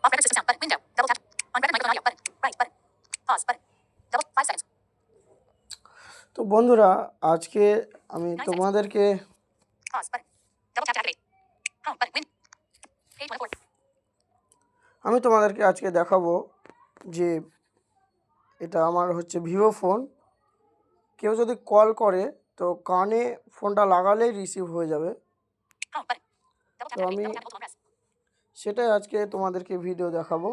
Off record system sound button. Window. Double tap. On record microphone audio button. Right button. Pause button. Double 5 seconds. তো বন্ধুরা আজকে আমি তোমাদেরকে pause button. Double tap to activate. Home button. Win. Page 1 of 4. আমি তোমাদেরকে আজকে দেখাবো যে এটা আমার হচ্ছে ভিভো ফোন। কেউ যদি কল করে তো কানে ফোনটা লাগালেই রিসিভ হয়ে যাবে। তো আমি সেটাই আজকে তোমাদেরকে ভিডিও দেখাবো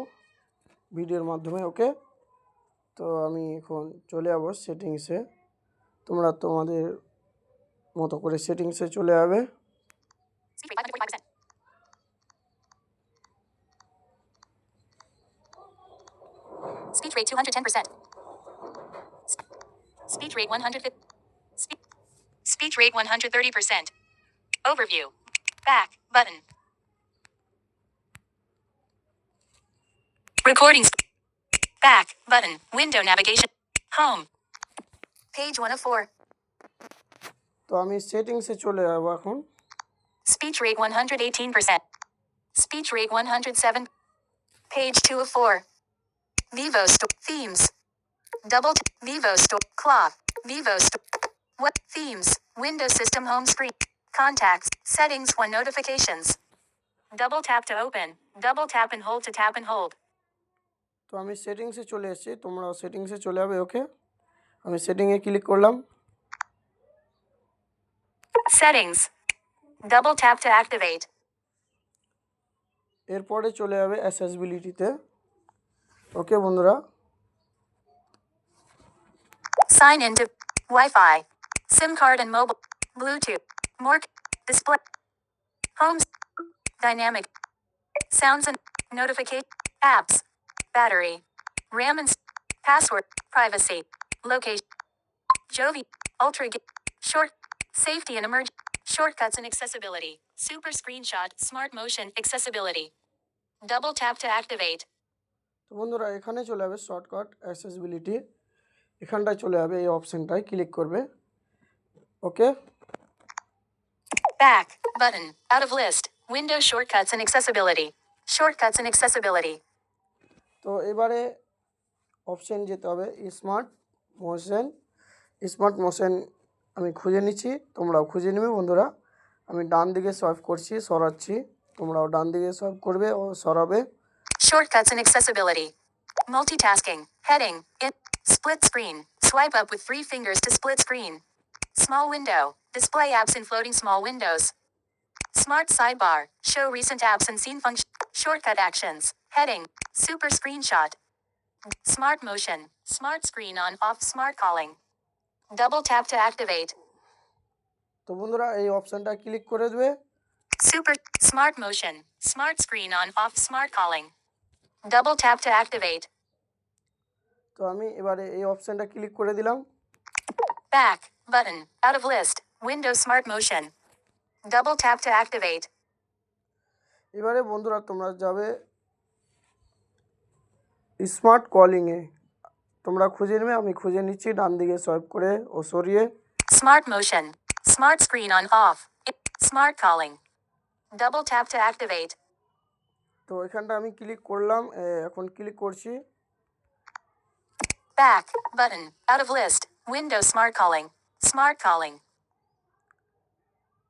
ভিডিওর মাধ্যমে। ওকে, তো আমি এখন চলে যাব সেটিংসে। তোমরা তোমাদের মতো করে সেটিংসে চলে যাবে। Speech rate 210%. Speech rate 150. Speech rate 130%. Overview. Back button. Recordings. Back button. Window navigation. Home. Page 1 of 4. তো আমি সেটিংসে চলে যাব এখন। Speech rate 118%. Speech rate 107. Page 2 of 4. Vivo Store. Themes. Double Vivo Store. Clock. Vivo Store. What? Themes. Windows system home screen. Contacts. Settings 1 notifications. Double tap to open. Double tap and hold to tap and hold. তো আমি সেটিংসে চলে এসেছি, তোমরাও সেটিংসে চলে যাবে। ওকে, আমি সেটিংয়ে ক্লিক করলাম। Settings. Double tap to activate. এরপরে চলে যাবে অ্যাক্সেসিবিলিটিতে। ওকে বন্ধুরা, sign into Wi-Fi, SIM card and mobile, Bluetooth, more display, home, dynamic, sounds and notification, apps, battery, RAM and password, privacy, location, Jovi, Ultra, short, safety and emergency, shortcuts and accessibility, super screenshot, smart motion, accessibility, double tap to activate. তো বন্ধুরা এখানে চলে যাবে shortcut accessibility, এখানটায় চলে যাবে, এই অপশনটায় click করবে। ওকে, back button out of list, window shortcuts and accessibility, shortcuts and accessibility. তো এবারে অপশন যেতে হবে স্মার্ট মোশন। স্মার্ট মোশন আমি খুঁজে নিচ্ছি, তোমরাও খুঁজে নেবে বন্ধুরা। আমি ডান দিকে সোয়াইপ করছি, সরাচ্ছি, তোমরাও ডান দিকে সোয়াইপ করবে ও সরাবে। Shortcuts and accessibility. Multitasking. Heading. In. Split screen. Swipe up with 3 fingers to split screen. Small window. Display apps in floating small windows. Smart sidebar. Show recent apps and scene function. Shortcut actions. Heading. Super screenshot. Smart motion. Smart screen on off smart calling. Double tap to activate. তো বন্ধুরা এই অপশনটা click করে দেবে। Super smart motion. Smart screen on off smart calling. Double tap to activate. তো আমি এবারে এই অপশনটা ক্লিক করে দিলাম। Back button out of list, Windows smart motion. Double tap to activate. এবারে বন্ধুরা তোমরা যাবে স্মার্ট কলিং এ, তোমরা খুঁজে নেবে, আমি খুঁজে নিচ্ছি ডান দিকে সোয়াইপ করে ও সরিয়ে। Smart motion. Smart screen on off. Smart calling. Double tap to activate. তো এখানটা আমি ক্লিক করলাম, এখন ক্লিক করছি। Back button out of list, Windows smart calling. Smart calling.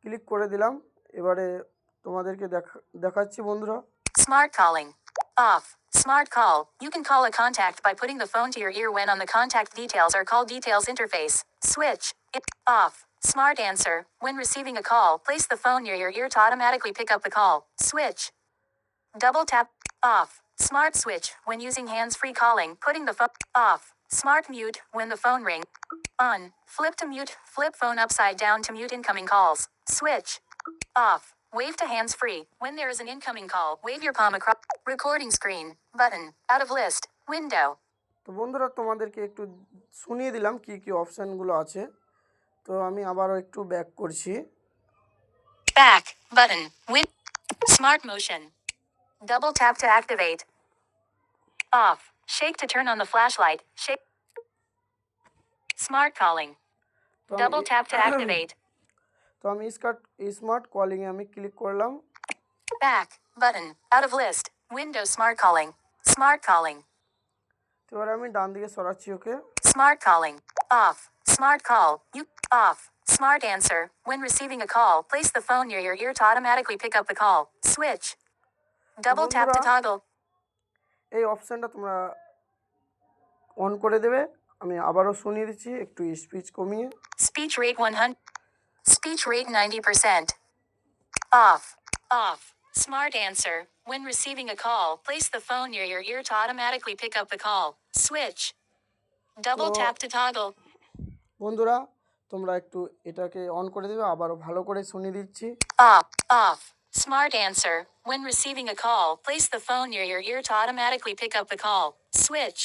Click করে দিলাম। এবারে তোমাদেরকে দেখাচ্ছি বন্ধুরা। Smart calling. Off. Smart call. You can call a contact by putting the phone to your ear when on the contact details or call details interface. Switch. Off. Smart answer. When receiving a call, place the phone near your ear to automatically pick up the call. Switch. Double tap. Off. Smart switch. When using hands-free calling, putting the phone off. Smart mute. When the phone rings. On. Flip to mute. Flip phone upside down to mute incoming calls. Switch. Off. Wave to hands-free. When there is an incoming call, wave your palm across. Recording screen. Button. Out of list. Window. তো বন্ধুরা তোমাদেরকে একটু শুনিয়ে দিলাম কি কি অপশনগুলো আছে। তো আমি আবারও একটু ব্যাক করছি। Back button. Smart motion. Double tap to activate. Off. Shake to turn on the flashlight. Shake. Smart calling. Double tap to activate. তো আমি স্মার্ট কলিং এ আমি ক্লিক করলাম। Back button out of list, Window smart calling. Smart calling. তো এবার আমি ডান দিকে সরাচ্ছি ওকে। Smart calling. Off. Smart call. You. Off. Smart answer. When receiving a call, place the phone near your ear to automatically pick up the call. Switch. Double tap to toggle. এই অপশনটা তোমরা on করে দেবে। আমি আবারও শুনিয়ে দিচ্ছি একটু স্পিচ কমিয়ে। Speech rate 100. Speech rate 90%. Off. Off. Smart answer. When receiving a call, place the phone near your ear to automatically pick up the call. Switch. Double tap to toggle. বন্ধুরা তোমরা একটু এটাকে অন করে দেবে, আবারও ভালো করে শুনিয়ে দিচ্ছি। Off. Off. Smart answer. When receiving a call, place the phone near your ear to automatically pick up the call. Switch.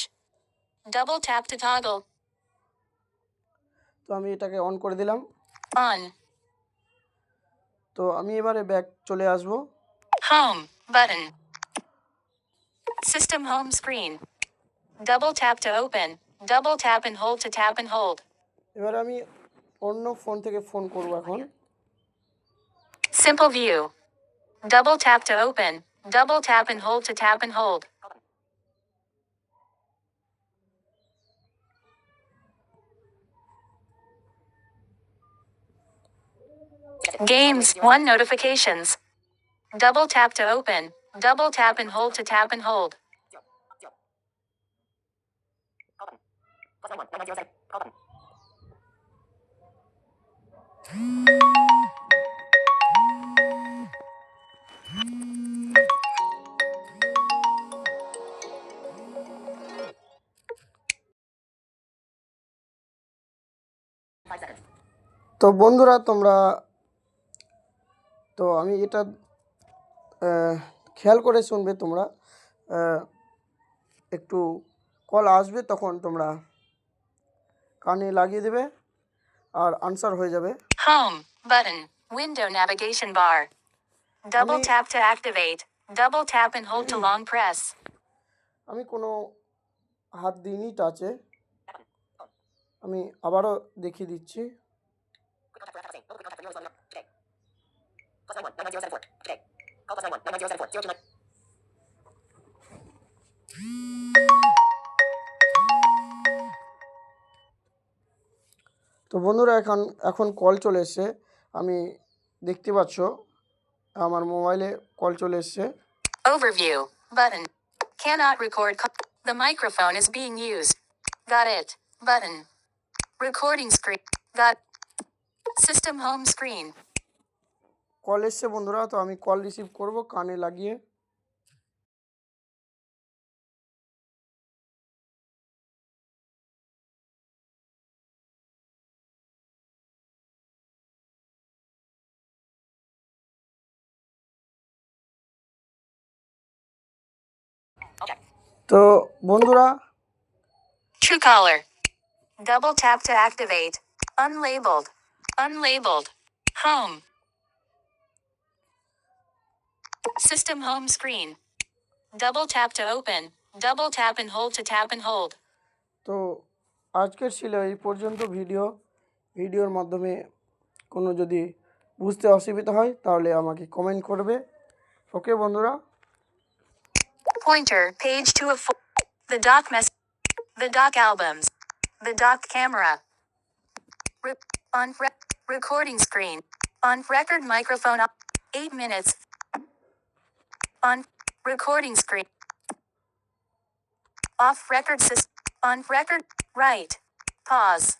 Double tap to toggle. তো আমি এটাকে অন করে দিলাম। On. তো আমি এবারে ব্যাক চলে আসব। Home button. System home screen. Double tap to open. Double tap and hold to tap and hold. এবারে আমি অন্য ফোন থেকে ফোন করব এখন। Simple view. Double tap to open. Double tap and hold to tap and hold. Games 1 notifications. Double tap to open. Double tap and hold to tap and hold. তো বন্ধুরা তোমরা তো আমি এটা খেয়াল করে শুনবে তোমরা, একটু কল আসবে তখন তোমরা কানে লাগিয়ে দেবে আর আনসার হয়ে যাবে। Home button. Window navigation bar. Double tap to activate. Double tap and hold to long press. আমি কোনো হাত দিইনি টাচে। আমি আবারও দেখিয়ে দিচ্ছি। তো বন্ধুরা এখন কল চলে এসছে, আমি দেখতে পাচ্ছ আমার মোবাইলে কল চলে এসছে। Overview button. Cannot record. The microphone is being used. Got it. Button. Recording screen. Got. System home screen. Call এসছে বন্ধুরা, তো আমি কল রিসিভ করব কানে লাগিয়ে। তো বন্ধুরা Truecaller. Double tap to activate. Unlabeled. Unlabeled. Home. System home screen. Double tap to open. Double tap and hold to tap and hold. তো আজকের ছিল এই পর্যন্ত ভিডিওর মাধ্যমে কোনো যদি বুঝতে অসুবিধা হয় তাহলে আমাকে কমেন্ট করবে। ওকে বন্ধুরা। Pointer page 2 of 4. The dock The dock albums. The dock camera. On recording screen. On record microphone. 8 minutes. On recording screen. Off record system. On record. Right. Pause.